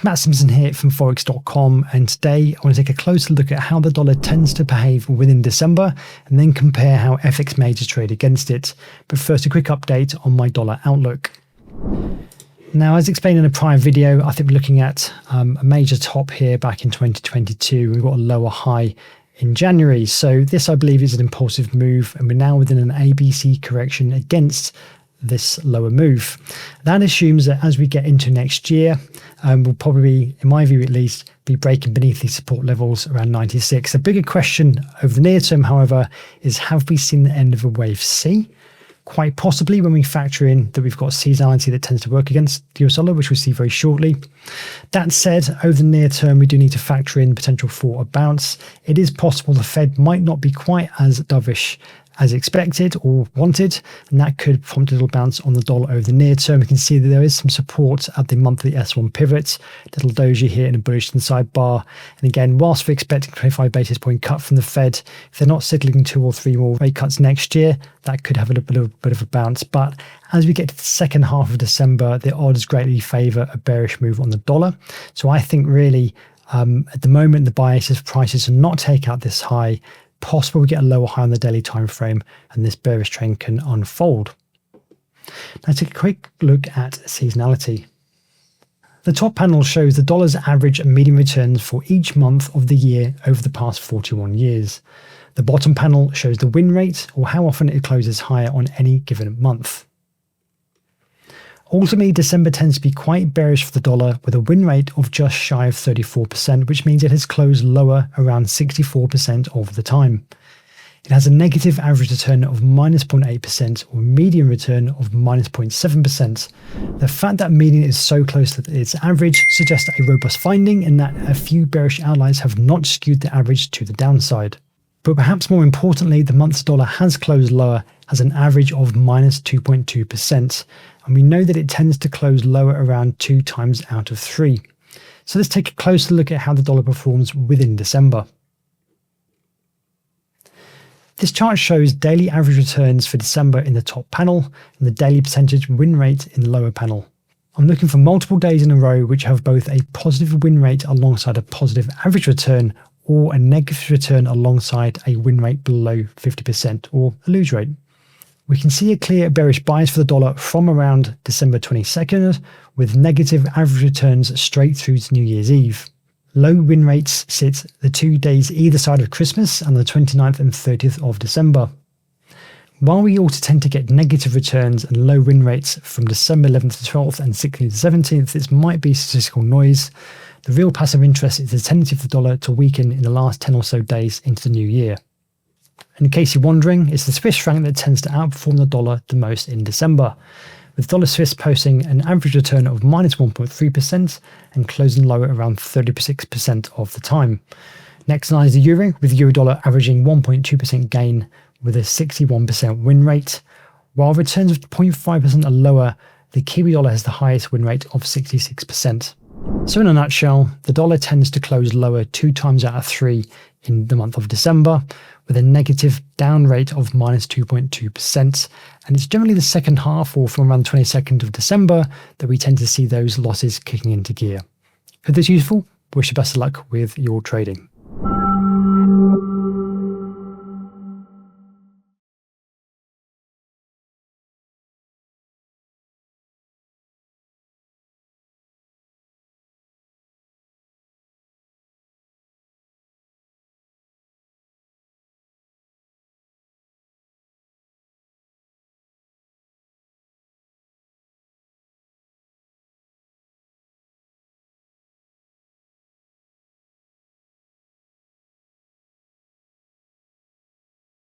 It's Matt Simpson here from forex.com, and today I want to take a closer look at how the dollar tends to behave within December and then compare how FX majors trade against it. But first, a quick update on my dollar outlook. Now, as explained in a prior video, I think we're looking at a major top here back in 2022. We've got a lower high in January. So this, I believe, is an impulsive move, and we're now within an ABC correction against this lower move. That assumes that as we get into next year, we'll probably, in my view at least, be breaking beneath these support levels around 96. A bigger question over the near term, however, is have we seen the end of a wave C? Quite possibly, when we factor in that we've got seasonality that tends to work against the US dollar, which we'll see very shortly. That said, over the near term, we do need to factor in potential for a bounce. It is possible the Fed might not be quite as dovish as expected or wanted, and that could prompt a little bounce on the dollar over the near term. We can see that there is some support at the monthly S1 pivot, little doji here in a bullish sidebar. And again, whilst we're expecting 25 basis point cut from the Fed, if they're not settling 2 or 3 more rate cuts next year, that could have a little bit of a bounce. But as we get to the second half of December, the odds greatly favour a bearish move on the dollar. So I think really at the moment, the bias is prices to not take out this high. Possible we get a lower high on the daily time frame and this bearish trend can unfold. Now, take a quick look at seasonality. The top panel shows the dollar's average and median returns for each month of the year over the past 41 years. The bottom panel shows the win rate, or how often it closes higher on any given month. Ultimately, December tends to be quite bearish for the dollar with a win rate of just shy of 34%, which means it has closed lower around 64% of the time. It has a negative average return of minus 0.8% or median return of minus 0.7%. The fact that median is so close to its average suggests a robust finding in that a few bearish outliers have not skewed the average to the downside. But perhaps more importantly, the month's dollar has closed lower, has an average of minus 2.2%. And we know that it tends to close lower around 2 times out of 3. So let's take a closer look at how the dollar performs within December. This chart shows daily average returns for December in the top panel and the daily percentage win rate in the lower panel. I'm looking for multiple days in a row which have both a positive win rate alongside a positive average return or a negative return alongside a win rate below 50% or a lose rate. We can see a clear bearish bias for the dollar from around December 22nd, with negative average returns straight through to New Year's Eve. Low win rates sit the 2 days either side of Christmas and the 29th and 30th of December. While we also tend to get negative returns and low win rates from December 11th to 12th and 16th to 17th, this might be statistical noise. The real passive interest is the tendency for the dollar to weaken in the last 10 or so days into the new year. And in case you're wondering, it's the Swiss franc that tends to outperform the dollar the most in December, with dollar Swiss posting an average return of minus 1.3% and closing lower around 36% of the time. Next lies the euro, with euro dollar averaging 1.2% gain with a 61% win rate. While returns of 0.5% are lower, the Kiwi dollar has the highest win rate of 66%. So in a nutshell, the dollar tends to close lower 2 times out of 3 in the month of December, with a negative down rate of minus 2.2%. And it's generally the second half, or from around the 22nd of December, that we tend to see those losses kicking into gear. If this is useful, wish you best of luck with your trading.